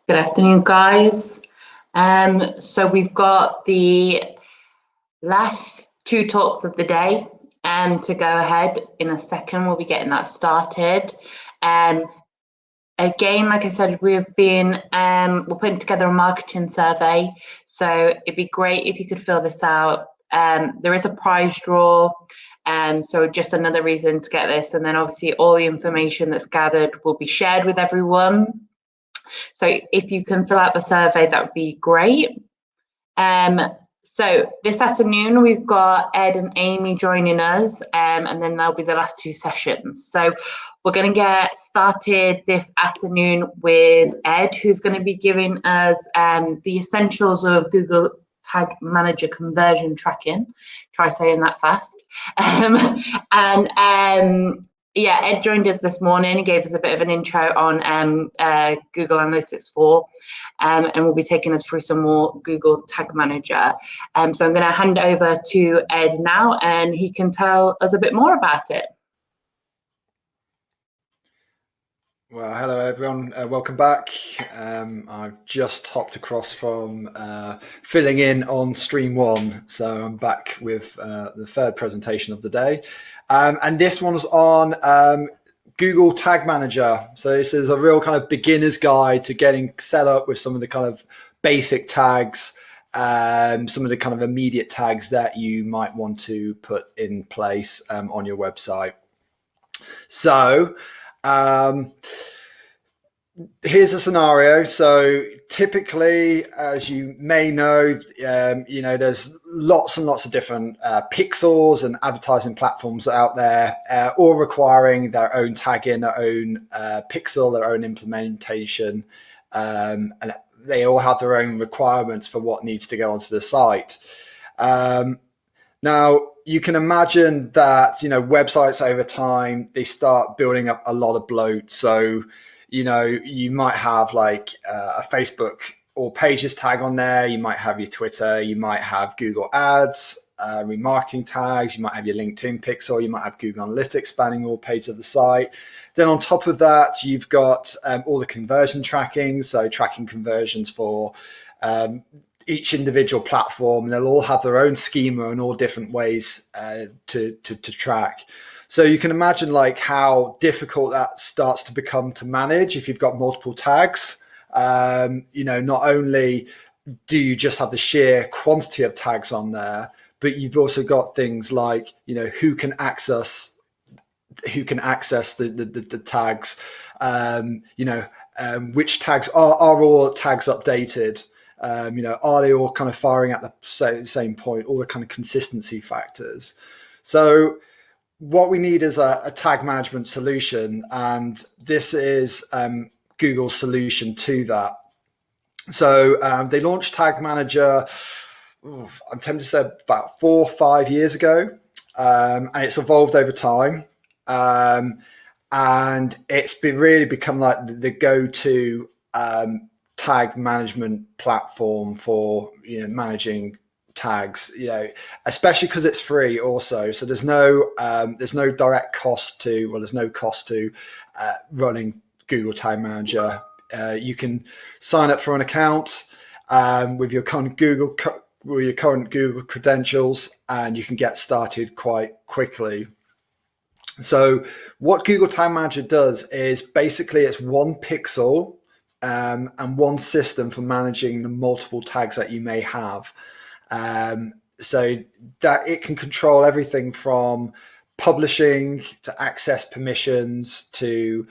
Good afternoon, guys. So we've got the last two talks of the day to go ahead. In a second, we'll be getting that started. Again, like I said, we're putting together a marketing survey. So it'd be great if you could fill this out. There is a prize draw. So just another reason to get this. And then obviously all the information that's gathered will be shared with everyone. So if you can fill out the survey, that would be great. So this afternoon, we've got Ed and Amy joining us, and then there'll be the last two sessions. So we're going to get started this afternoon with Ed, who's going to be giving us the essentials of Google Tag Manager conversion tracking. Try saying that fast. Yeah, Ed joined us this morning. He gave us a bit of an intro on Google Analytics 4, and will be taking us through some more Google Tag Manager. So I'm going to hand over to Ed now, and he can tell us a bit more about it. Well, hello everyone, welcome back. I've just hopped across from filling in on stream 1, so I'm back with the third presentation of the day. And this one's on Google Tag Manager. So this is a real kind of beginner's guide to getting set up with some of the kind of basic tags, some of the kind of immediate tags that you might want to put in place on your website. So here's a scenario. So typically, as you may know, there's lots and lots of different pixels and advertising platforms out there, all requiring their own tagging, their own pixel, their own implementation, and they all have their own requirements for what needs to go onto the site. Now, you can imagine that, websites over time, they start building up a lot of bloat. So, you might have like a Facebook or pages tag on there. You might have your Twitter. You might have Google Ads, remarketing tags. You might have your LinkedIn pixel. You might have Google Analytics spanning all pages of the site. Then on top of that, you've got all the conversion tracking. So tracking conversions for each individual platform. They'll all have their own schema and all different ways to track. So you can imagine like how difficult that starts to become to manage if you've got multiple tags. Not only do you just have the sheer quantity of tags on there, but you've also got things like, who can access the tags, which tags are all tags updated. Are they all kind of firing at the same point, all the kind of consistency factors. So what we need is a tag management solution, and this is Google's solution to that. So they launched Tag Manager, I'm tempted to say about 4 or 5 years ago, and it's evolved over time. And it's really become like the go-to tag management platform for managing tags, especially because it's free also. So there's no direct cost to running Google Tag Manager. You can sign up for an account with your current Google credentials, and you can get started quite quickly. So what Google Tag Manager does is basically it's one pixel and one system for managing the multiple tags that you may have. So that it can control everything from publishing to access permissions to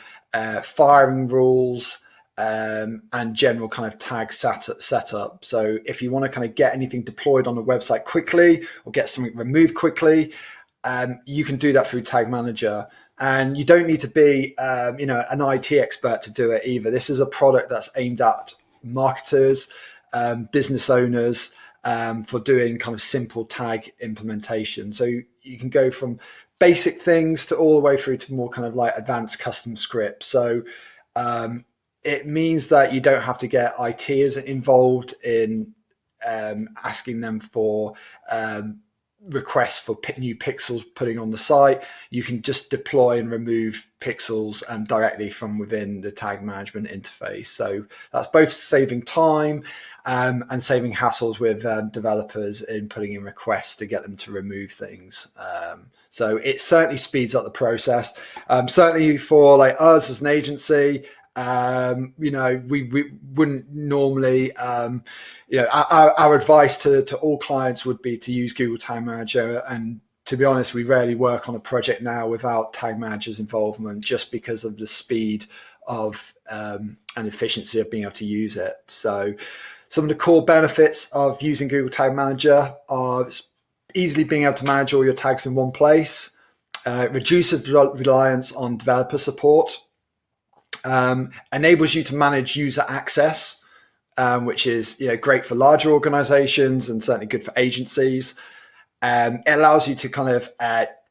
firing rules and general kind of tag setup. So if you want to kind of get anything deployed on the website quickly or get something removed quickly, you can do that through Tag Manager. And you don't need to be, an IT expert to do it either. This is a product that's aimed at marketers, business owners, for doing kind of simple tag implementation. So you can go from basic things to all the way through to more kind of like advanced custom scripts. So it means that you don't have to get ITers involved in asking them for requests for new pixels putting on the site, you can just deploy and remove pixels directly from within the tag management interface. So that's both saving time and saving hassles with developers in putting in requests to get them to remove things. So it certainly speeds up the process. Certainly for like us as an agency, we wouldn't normally, our advice to all clients would be to use Google Tag Manager. And to be honest, we rarely work on a project now without Tag Manager's involvement, just because of the speed of and efficiency of being able to use it. So some of the core benefits of using Google Tag Manager are easily being able to manage all your tags in one place. It reduces reliance on developer support. Enables you to manage user access, which is great for larger organizations and certainly good for agencies. It allows you to kind of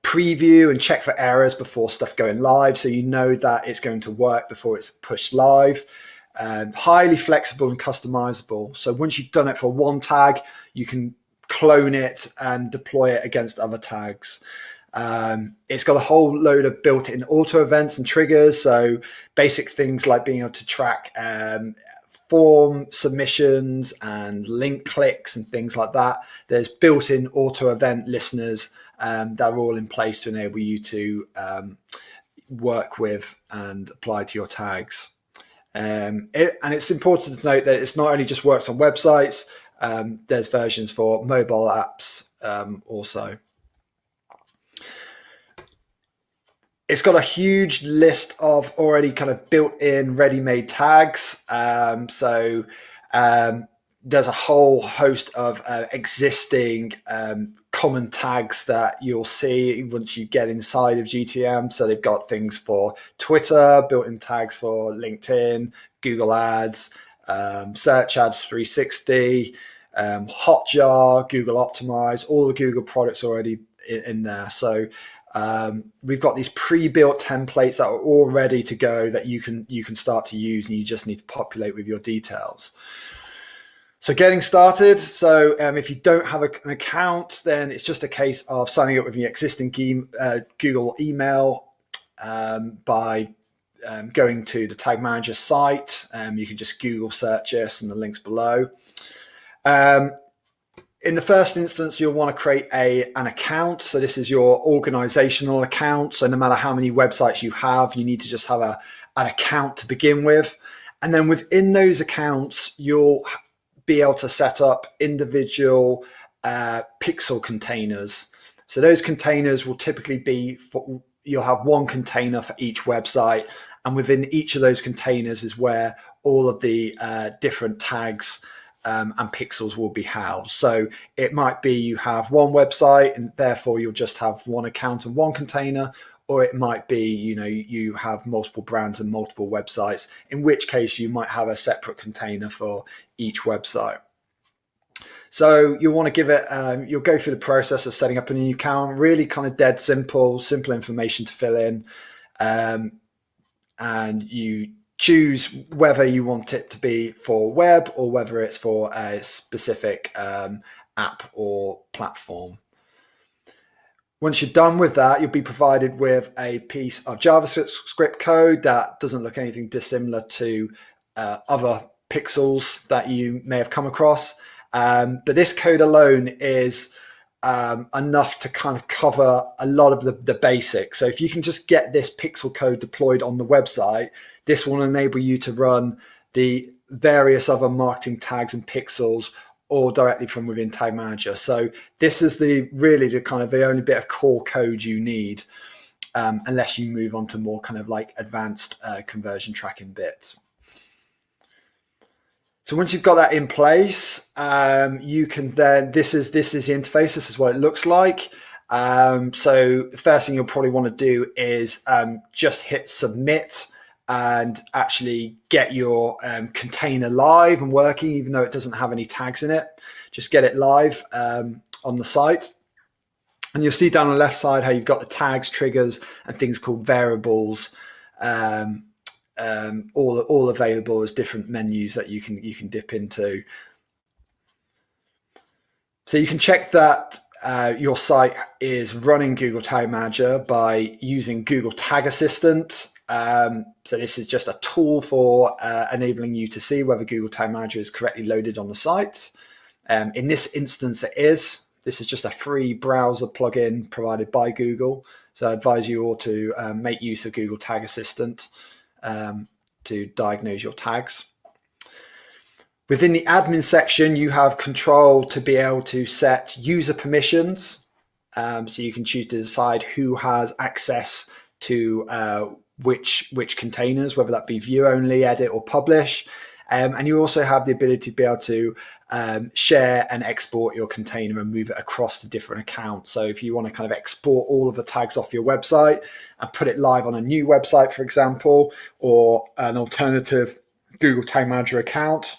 preview and check for errors before stuff going live, so you know that it's going to work before it's pushed live. Highly flexible and customizable. So once you've done it for one tag, you can clone it and deploy it against other tags. It's got a whole load of built-in auto events and triggers. So basic things like being able to track form submissions and link clicks and things like that. There's built-in auto event listeners that are all in place to enable you to work with and apply to your tags. And it's important to note that it's not only just works on websites. There's versions for mobile apps also. It's got a huge list of already kind of built-in, ready-made tags. So there's a whole host of existing common tags that you'll see once you get inside of GTM. So they've got things for Twitter, built-in tags for LinkedIn, Google Ads, Search Ads 360, Hotjar, Google Optimize, all the Google products already in there. So we've got these pre-built templates that are all ready to go that you can start to use, and you just need to populate with your details. So getting started. So if you don't have an account, then it's just a case of signing up with your existing Google email by going to the Tag Manager site. You can just Google search us and the links below. In the first instance, you'll want to create an account. So this is your organizational account. So no matter how many websites you have, you need to just have an account to begin with. And then within those accounts, you'll be able to set up individual pixel containers. So those containers will typically be you'll have one container for each website. And within each of those containers is where all of the different tags and pixels will be housed. So it might be you have one website and therefore you'll just have one account and one container, or it might be, you have multiple brands and multiple websites, in which case you might have a separate container for each website. So you'll want to give it, you'll go through the process of setting up a new account, really kind of dead simple information to fill in. And you choose whether you want it to be for web or whether it's for a specific app or platform. Once you're done with that, you'll be provided with a piece of JavaScript code that doesn't look anything dissimilar to other pixels that you may have come across. But this code alone is enough to kind of cover a lot of the basics. So if you can just get this pixel code deployed on the website, this will enable you to run the various other marketing tags and pixels all directly from within Tag Manager. So this is really the only bit of core code you need, unless you move on to more kind of like advanced conversion tracking bits. So once you've got that in place, you can then, this is the interface, this is what it looks like. So the first thing you'll probably want to do is just hit submit and actually get your container live and working, even though it doesn't have any tags in it. Just get it live on the site. And you'll see down on the left side how you've got the tags, triggers, and things called variables, all available as different menus that you can dip into. So you can check that your site is running Google Tag Manager by using Google Tag Assistant. So this is just a tool for enabling you to see whether Google Tag Manager is correctly loaded on the site. In this instance, it is. This is just a free browser plugin provided by Google. So I advise you all to make use of Google Tag Assistant to diagnose your tags. Within the admin section, you have control to be able to set user permissions. So you can choose to decide who has access to which containers, whether that be view only, edit, or publish. And you also have the ability to be able to share and export your container and move it across to different accounts. So if you want to kind of export all of the tags off your website and put it live on a new website, for example, or an alternative Google Tag Manager account,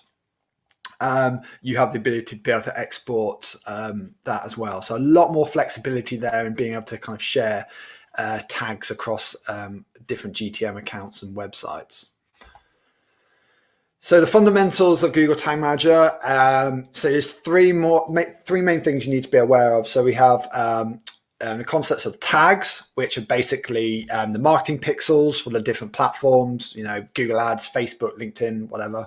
you have the ability to be able to export that as well. So a lot more flexibility there in being able to kind of share tags across different GTM accounts and websites. So the fundamentals of Google Tag Manager. So there's three main things you need to be aware of. So we have the concepts of tags, which are basically the marketing pixels for the different platforms, Google Ads, Facebook, LinkedIn, whatever.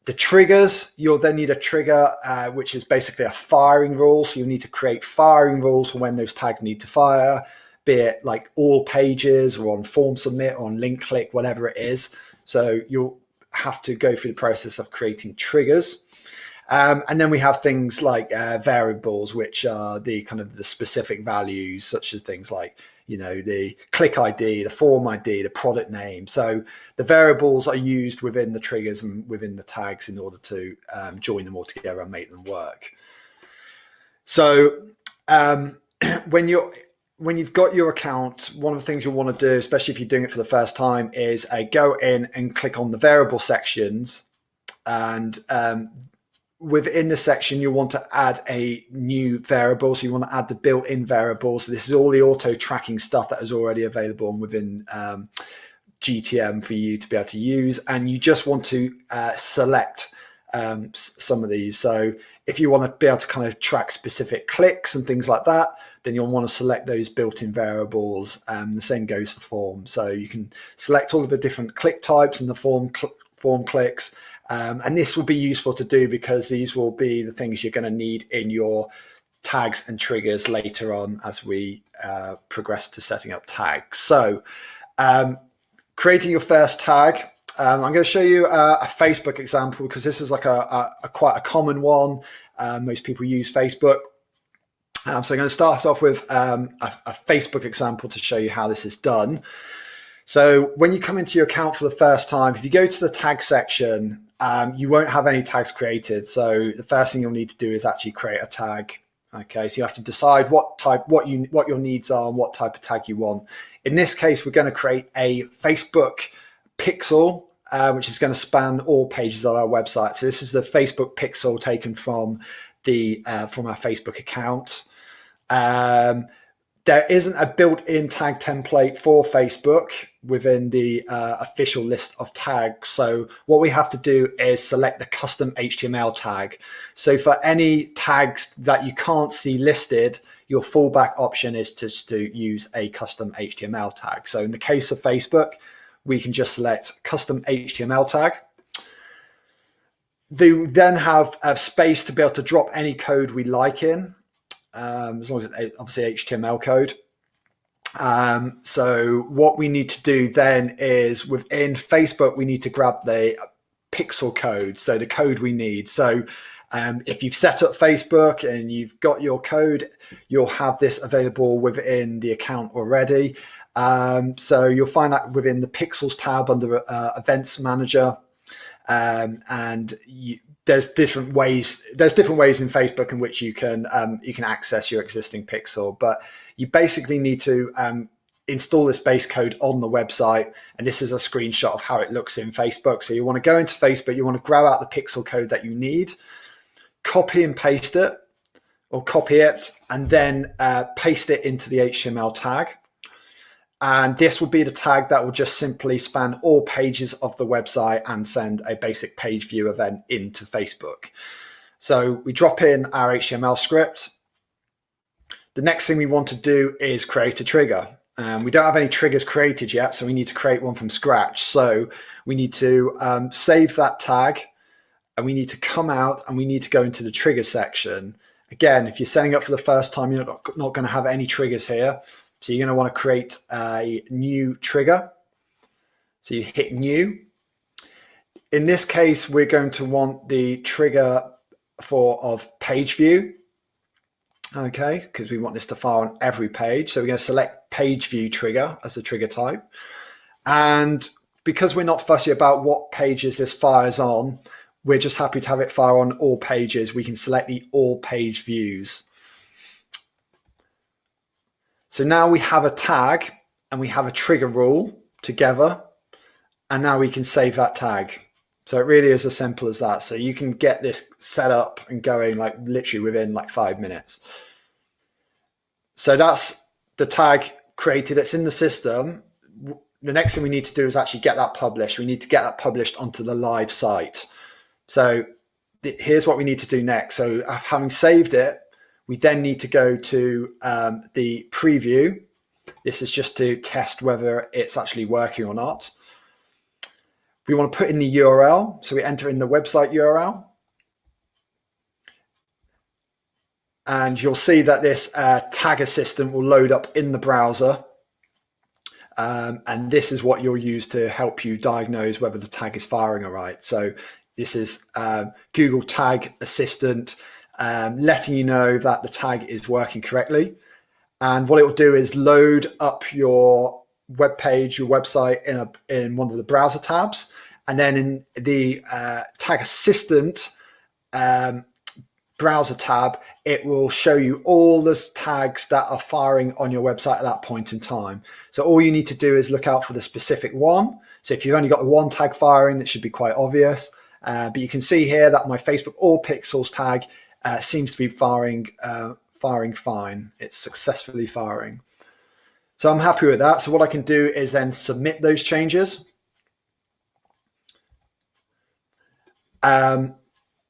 The triggers, you'll then need a trigger, which is basically a firing rule. So you need to create firing rules for when those tags need to fire, be it like all pages or on form submit or on link click, whatever it is. So you'll have to go through the process of creating triggers. And then we have things like variables, which are the kind of the specific values, such as things like, the click ID, the form ID, the product name. So the variables are used within the triggers and within the tags in order to join them all together and make them work. So when you've got your account, one of the things you'll want to do, especially if you're doing it for the first time, is go in and click on the variable sections. And within the section, you'll want to add a new variable. So you want to add the built-in variables. So this is all the auto tracking stuff that is already available within GTM for you to be able to use. And you just want to select some of these. So if you want to be able to kind of track specific clicks and things like that, then you'll want to select those built-in variables. The same goes for forms. So you can select all of the different click types and the form clicks. And this will be useful to do because these will be the things you're going to need in your tags and triggers later on as we progress to setting up tags. So creating your first tag. I'm going to show you a Facebook example because this is like a quite a common one. Most people use Facebook. So I'm going to start off with a Facebook example to show you how this is done. So when you come into your account for the first time, if you go to the tag section, you won't have any tags created. So the first thing you'll need to do is actually create a tag. Okay, so you have to decide what your needs are and what type of tag you want. In this case, we're going to create a Facebook pixel, which is going to span all pages on our website. So this is the Facebook pixel taken from our Facebook account. There isn't a built-in tag template for Facebook within the official list of tags. So what we have to do is select the custom HTML tag. So for any tags that you can't see listed, your fallback option is to use a custom HTML tag. So in the case of Facebook, we can just select custom HTML tag. They then have a space to be able to drop any code we like in. As long as it's obviously HTML code. So what we need to do then is within Facebook, we need to grab the pixel code. So the code we need. So if you've set up Facebook and you've got your code, you'll have this available within the account already. So you'll find that within the Pixels tab under Events Manager. There's different ways in Facebook in which you can access your existing pixel, but you basically need to install this base code on the website. And this is a screenshot of how it looks in Facebook. So you want to go into Facebook, you want to grab out the pixel code that you need, copy and paste it, or copy it, and then paste it into the HTML tag. And this will be the tag that will just simply span all pages of the website and send a basic page view event into Facebook. So we drop in our HTML script. the next thing we want to do is create a trigger. We don't have any triggers created yet, so we need to create one from scratch. So we need to save that tag, and we need to come out and we need to go into the trigger section. Again, if you're setting up for the first time, you're not going to have any triggers here. So you're going to want to create a new trigger. So you hit new. In this case, we're going to want the trigger of page view. Okay, because we want this to fire on every page. So we're going to select page view trigger as the trigger type. And because we're not fussy about what pages this fires on, we're just happy to have it fire on all pages. We can select the all page views. So now we have a tag and we have a trigger rule together. And now we can save that tag. So it really is as simple as that. So you can get this set up and going like literally within like 5 minutes. So that's the tag created. It's in the system. The next thing we need to do is actually get that published. We need to get that published onto the live site. So here's what we need to do next. So having saved it, we then need to go to the preview. This is just to test whether it's actually working or not. We want to put in the URL. So we enter in the website URL. And you'll see that this tag assistant will load up in the browser. And this is what you'll use to help you diagnose whether the tag is firing all right. So this is Google Tag Assistant letting you know that the tag is working correctly. And what it will do is load up your web page, your website in one of the browser tabs. And then in the Tag Assistant browser tab, it will show you all the tags that are firing on your website at that point in time. So all you need to do is look out for the specific one. So if you've only got the one tag firing, it should be quite obvious. But you can see here that my Facebook All Pixels tag seems to be firing fine. It's successfully firing. So I'm happy with that. So what I can do is then submit those changes.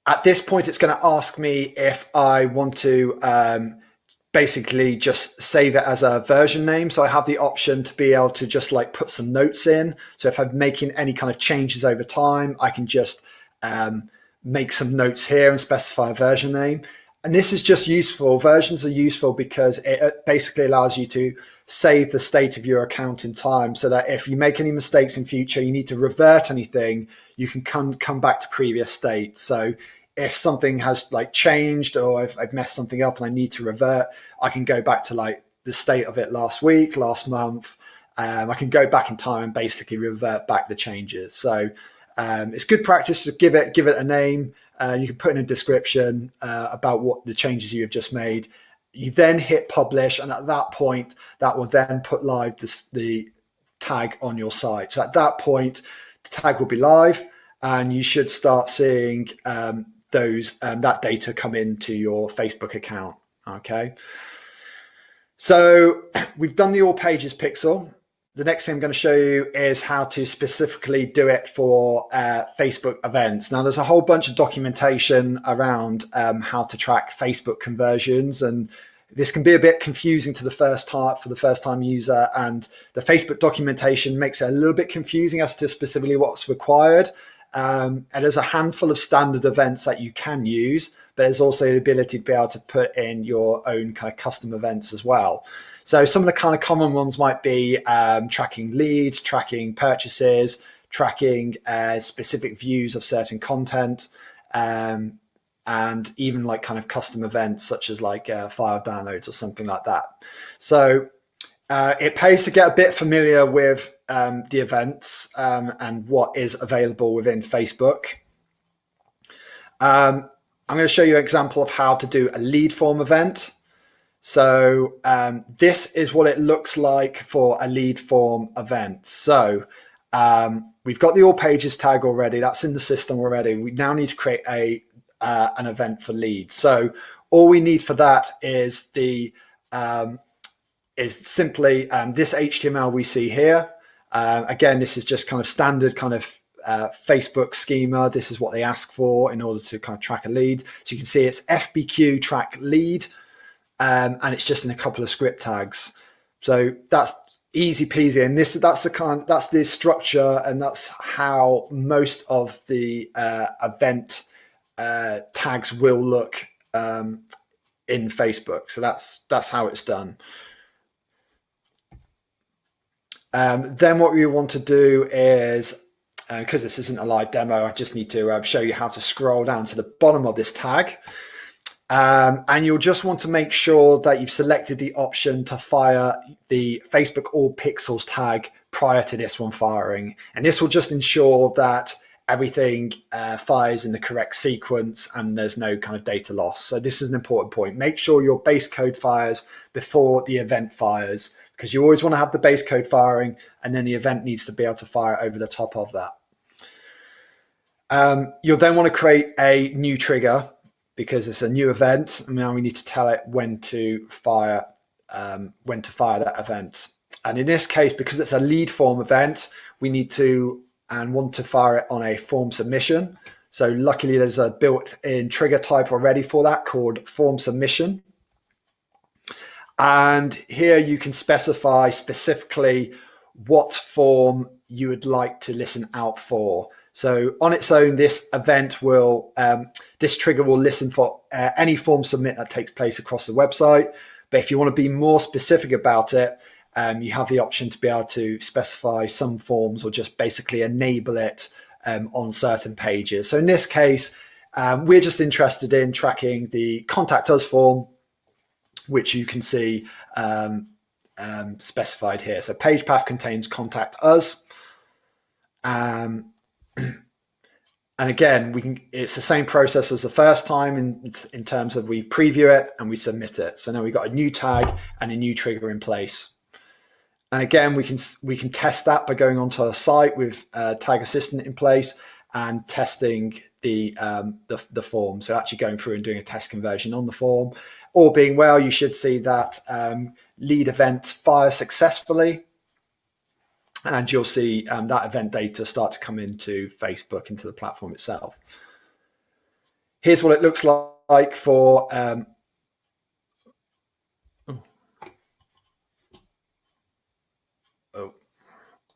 At this point, it's going to ask me if I want to basically just save it as a version name. So I have the option to be able to just like put some notes in. So if I'm making any kind of changes over time, I can just make some notes here and specify a version name. And this is just useful. Versions are useful because it basically allows you to save the state of your account in time, so that if you make any mistakes in future, you need to revert anything, you can come back to previous state. So if something has like changed, or if I've messed something up and I need to revert, I can go back to like the state of it last week, last month. I can go back in time and basically revert back the changes. So it's good practice to give it a name. You can put in a description about what the changes you have just made. You then hit publish, and at that point, that will then put live the tag on your site. So at that point, the tag will be live, and you should start seeing that data come into your Facebook account. Okay. So we've done the all pages pixel. The next thing I'm going to show you is how to specifically do it for Facebook events. Now, there's a whole bunch of documentation around how to track Facebook conversions, and this can be a bit confusing for the first time user. And the Facebook documentation makes it a little bit confusing as to specifically what's required. And there's a handful of standard events that you can use, but there's also the ability to be able to put in your own kind of custom events as well. So some of the kind of common ones might be tracking leads, tracking purchases, tracking specific views of certain content, and even like kind of custom events such as like file downloads or something like that. So it pays to get a bit familiar with the events and what is available within Facebook. I'm going to show you an example of how to do a lead form event. So this is what it looks like for a lead form event. So we've got the all pages tag already. That's in the system already. We now need to create an event for leads. So all we need for that is simply this HTML we see here. Again, this is just kind of standard kind of Facebook schema. This is what they ask for in order to kind of track a lead. So you can see it's FBQ track lead. and it's just in a couple of script tags. So that's easy peasy, and that's the structure, and that's how most of the event tags will look in Facebook. So that's how it's done. Then what we want to do is, because this isn't a live demo, I just need to show you how to scroll down to the bottom of this tag. And you'll just want to make sure that you've selected the option to fire the Facebook All Pixels tag prior to this one firing. And this will just ensure that everything fires in the correct sequence and there's no kind of data loss. So this is an important point. Make sure your base code fires before the event fires, because you always want to have the base code firing, and then the event needs to be able to fire over the top of that. You'll then want to create a new trigger, because it's a new event, and now we need to tell it when to fire that event. And in this case, because it's a lead form event, we need to and want to fire it on a form submission. So luckily there's a built-in trigger type already for that called form submission. And here you can specify specifically what form you would like to listen out for. So on its own, this event will, this trigger will listen for any form submit that takes place across the website. But if you want to be more specific about it, you have the option to be able to specify some forms or just basically enable it on certain pages. So in this case, we're just interested in tracking the Contact Us form, which you can see specified here. So page path contains Contact Us. And again, it's the same process as the first time in terms of we preview it and we submit it. So now we've got a new tag and a new trigger in place. And again, we can test that by going onto our site with Tag Assistant in place and testing the form. So actually going through and doing a test conversion on the form. All being well, you should see that lead event fire successfully. And you'll see that event data start to come into Facebook, into the platform itself. Here's what it looks like for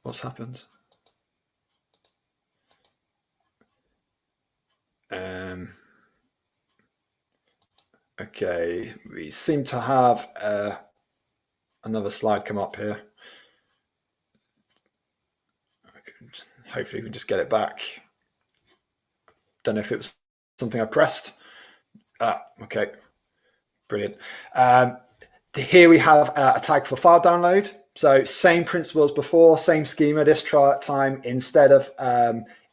what's happened? Okay, we seem to have another slide come up here. Hopefully we can just get it back. Don't know if it was something I pressed. Okay, brilliant. Here we have a tag for file download. So same principle as before, same schema. This time, instead of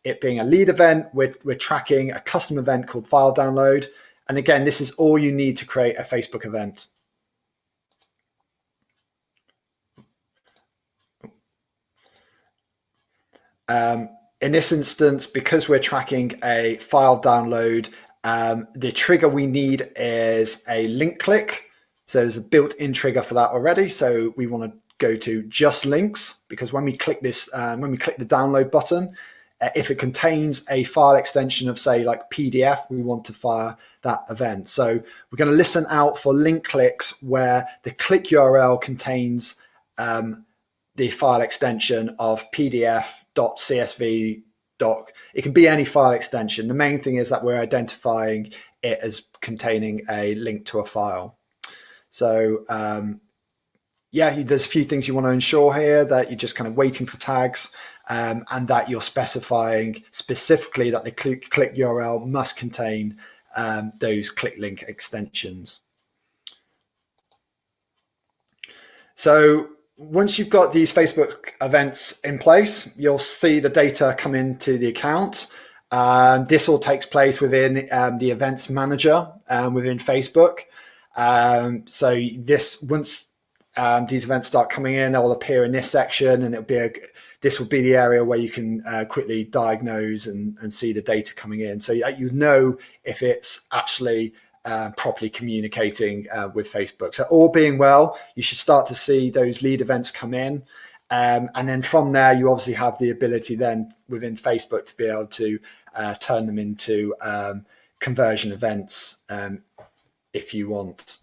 it being a lead event, we're tracking a custom event called file download. And again, this is all you need to create a Facebook event. In this instance, because we're tracking a file download, the trigger we need is a link click. So there's a built-in trigger for that already. So we want to go to just links, because when we click this, when we click the download button, if it contains a file extension of, say, like PDF, we want to fire that event. So we're going to listen out for link clicks where the click URL contains the file extension of PDF.csv doc. It can be any file extension. The main thing is that we're identifying it as containing a link to a file. So yeah, there's a few things you want to ensure here, that you're just kind of waiting for tags, and that you're specifying specifically that the click URL must contain those click link extensions. So once you've got these Facebook events in place, you'll see the data come into the account. This all takes place within the events manager within Facebook. So once these events start coming in, they'll appear in this section, and this will be the area where you can quickly diagnose and see the data coming in. So you know if it's actually properly communicating with Facebook. So all being well, you should start to see those lead events come in. And then from there, you obviously have the ability then within Facebook to be able to turn them into conversion events if you want.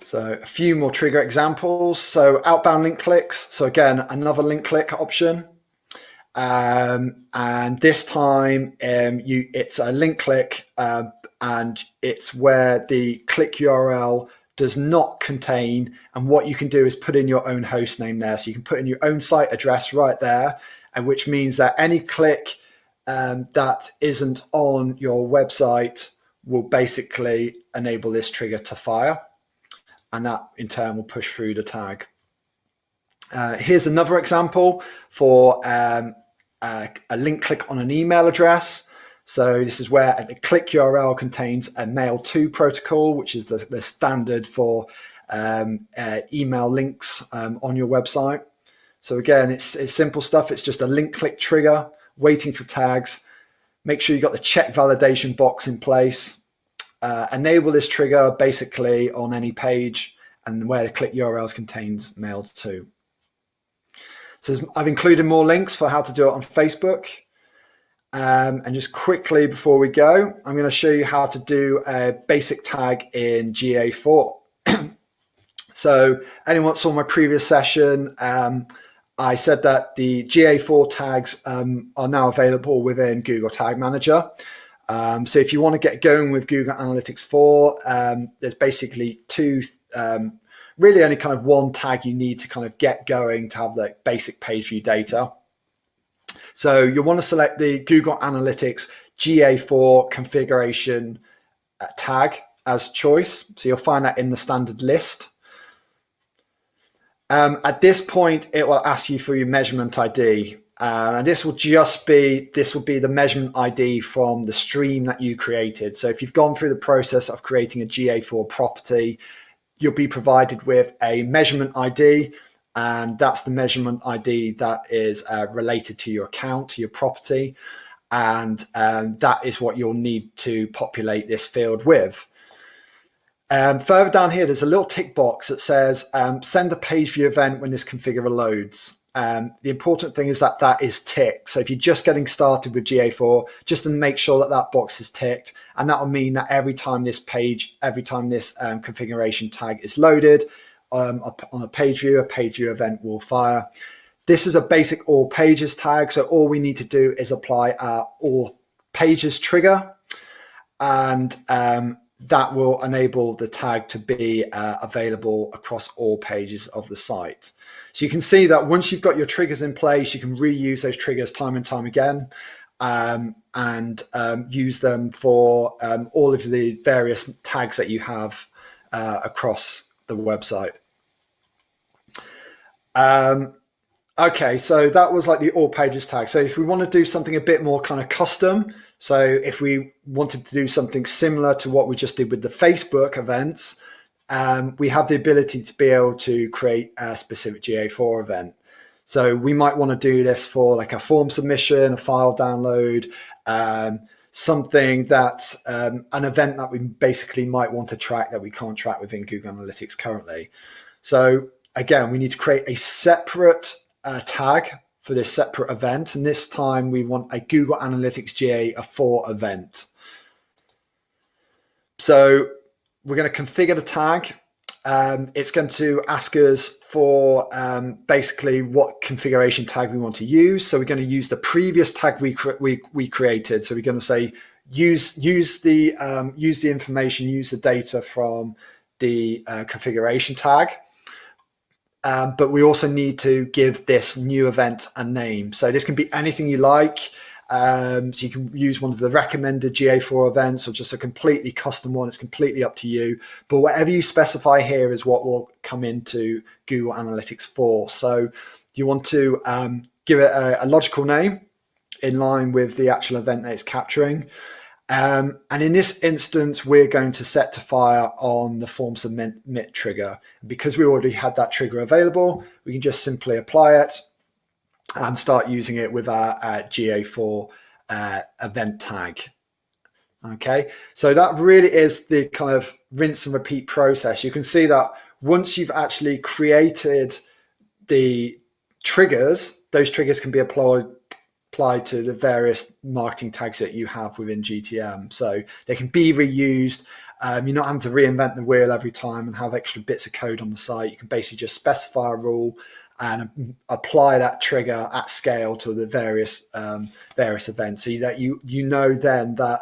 So a few more trigger examples. So outbound link clicks. So again, another link click option. And this time it's a link click and it's where the click URL does not contain, and what you can do is put in your own host name there. So you can put in your own site address right there, and which means that any click that isn't on your website will basically enable this trigger to fire, and that in turn will push through the tag. Here's another example for a link click on an email address. So this is where the click URL contains a mail to protocol, which is the standard for email links on your website. So again, it's simple stuff. It's just a link click trigger, waiting for tags. Make sure you got the check validation box in place. Enable this trigger basically on any page and where the click URLs contains mail to. So I've included more links for how to do it on Facebook. And just quickly before we go, I'm going to show you how to do a basic tag in GA4. So anyone saw my previous session, I said that the GA4 tags are now available within Google Tag Manager. So if you want to get going with Google Analytics 4, there's basically really only kind of one tag you need to kind of get going to have the basic page view data. So you'll want to select the Google Analytics GA4 configuration tag as choice. So you'll find that in the standard list. At this point, it will ask you for your measurement ID. And this will be the measurement ID from the stream that you created. So if you've gone through the process of creating a GA4 property, you'll be provided with a measurement ID, and that's the measurement ID that is related to your account, to your property, and that is what you'll need to populate this field with. Further down here, there's a little tick box that says send a page view event when this configure loads. The important thing is that that is ticked. So if you're just getting started with GA4, just to make sure that that box is ticked, and that will mean that every time this configuration tag is loaded on a page view event will fire. This is a basic all pages tag. So all we need to do is apply our all pages trigger, and that will enable the tag to be available across all pages of the site. So you can see that once you've got your triggers in place, you can reuse those triggers time and time again, and use them for all of the various tags that you have across the website. Okay, so that was like the all pages tag. So if we want to do something a bit more kind of custom, so if we wanted to do something similar to what we just did with the Facebook events, we have the ability to be able to create a specific GA4 event. So we might want to do this for like a form submission, a file download, something that an event that we basically might want to track that we can't track within Google Analytics currently. So again, we need to create a separate tag for this separate event, and this time we want a Google Analytics GA4 event. So we're going to configure the tag. It's going to ask us for basically what configuration tag we want to use. So we're going to use the previous tag we created. So we're going to say use the information, use the data from the configuration tag. But we also need to give this new event a name. So this can be anything you like. So you can use one of the recommended GA4 events or just a completely custom one. It's completely up to you. But whatever you specify here is what will come into Google Analytics 4. So you want to give it a logical name in line with the actual event that it's capturing. And in this instance, we're going to set to fire on the form submit trigger. Because we already had that trigger available, we can just simply apply it and start using it with our GA4 event tag. Okay, so that really is the kind of rinse and repeat process. You can see that once you've actually created the triggers, those triggers can be applied to the various marketing tags that you have within GTM. So they can be reused You're not having to reinvent the wheel every time and have extra bits of code on the site. You can basically just specify a rule and apply that trigger at scale to the various events, so that you know then that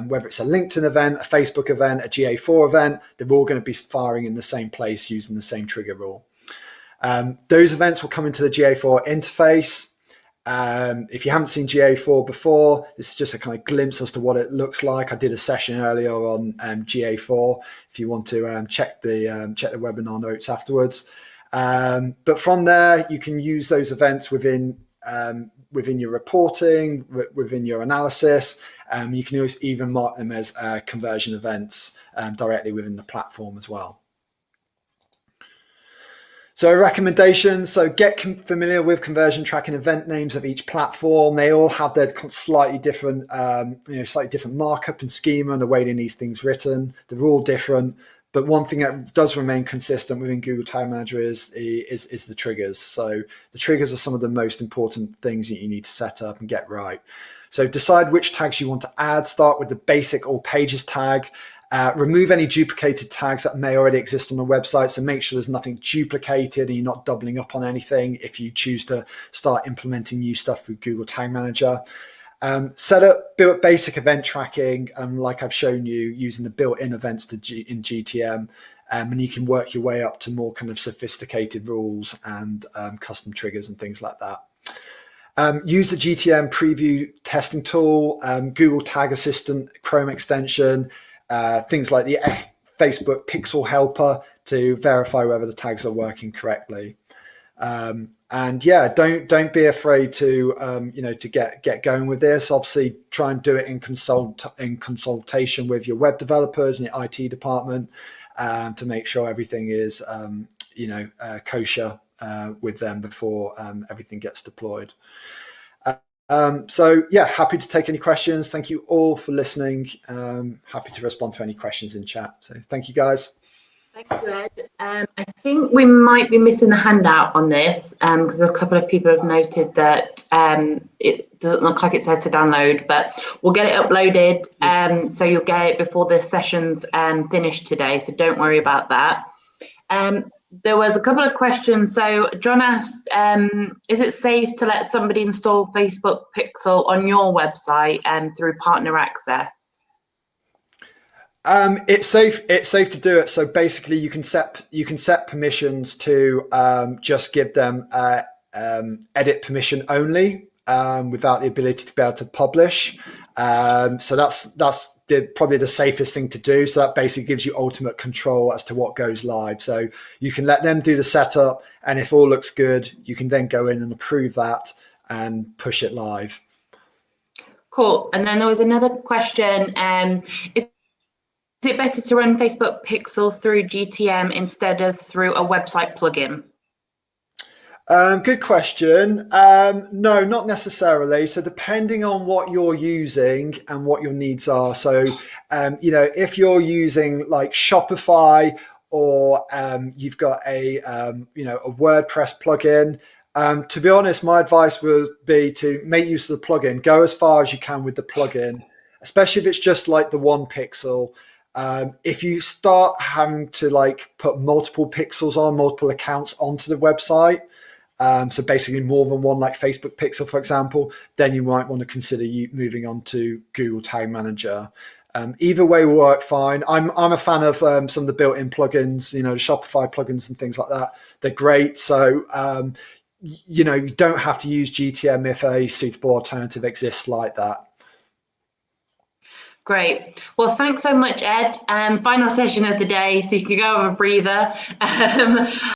whether it's a LinkedIn event, a Facebook event, a GA4 event, they're all going to be firing in the same place using the same trigger rule. Those events will come into the GA4 interface. If you haven't seen GA4 before, this is just a kind of glimpse as to what it looks like. I did a session earlier on GA4 if you want to check the webinar notes afterwards. But from there, you can use those events within your reporting, within your analysis. You can even mark them as conversion events directly within the platform as well. So recommendations, so get familiar with conversion tracking event names of each platform. They all have their slightly different markup and schema and the way they need things written. They're all different, but one thing that does remain consistent within Google Tag Manager is the triggers. So the triggers are some of the most important things that you need to set up and get right. So decide which tags you want to add. Start with the basic all pages tag. Remove any duplicated tags that may already exist on the website. So make sure there's nothing duplicated and you're not doubling up on anything if you choose to start implementing new stuff through Google Tag Manager. Build basic event tracking, like I've shown you, using the built-in events in GTM. And you can work your way up to more kind of sophisticated rules and custom triggers and things like that. Use the GTM preview testing tool, Google Tag Assistant, Chrome extension, things like the Facebook Pixel Helper to verify whether the tags are working correctly. And yeah, don't be afraid to to get going with this. Obviously, try and do it in consultation with your web developers and your IT department to make sure everything is kosher with them before everything gets deployed. So yeah, happy to take any questions. Thank you all for listening. Happy to respond to any questions in chat. So thank you guys. Thank you, Ed. I think we might be missing the handout on this because a couple of people have noted that it doesn't look like it's there to download, but we'll get it uploaded. So you'll get it before the session's finished today. So don't worry about that. There was a couple of questions. So John asked, is it safe to let somebody install Facebook Pixel on your website through partner access? It's safe to do it. So basically you can set permissions to just give them edit permission only without the ability to be able to publish. So that's probably the safest thing to do. So that basically gives you ultimate control as to what goes live. So you can let them do the setup, and if all looks good, you can then go in and approve that and push it live. Cool. And then there was another question. Is it better to run Facebook Pixel through GTM instead of through a website plugin? Good question. No, not necessarily. So depending on what you're using and what your needs are. So, if you're using like Shopify or you've got a WordPress plugin, to be honest, my advice would be to make use of the plugin. Go as far as you can with the plugin, especially if it's just like the one pixel. If you start having to put multiple accounts onto the website, so basically more than one, like Facebook Pixel, for example, then you might want to consider moving on to Google Tag Manager. Either way will work fine. I'm a fan of some of the built-in plugins, the Shopify plugins and things like that. They're great. So, you don't have to use GTM if a suitable alternative exists like that. Great. Well, thanks so much, Ed. Final session of the day, so you can go have a breather.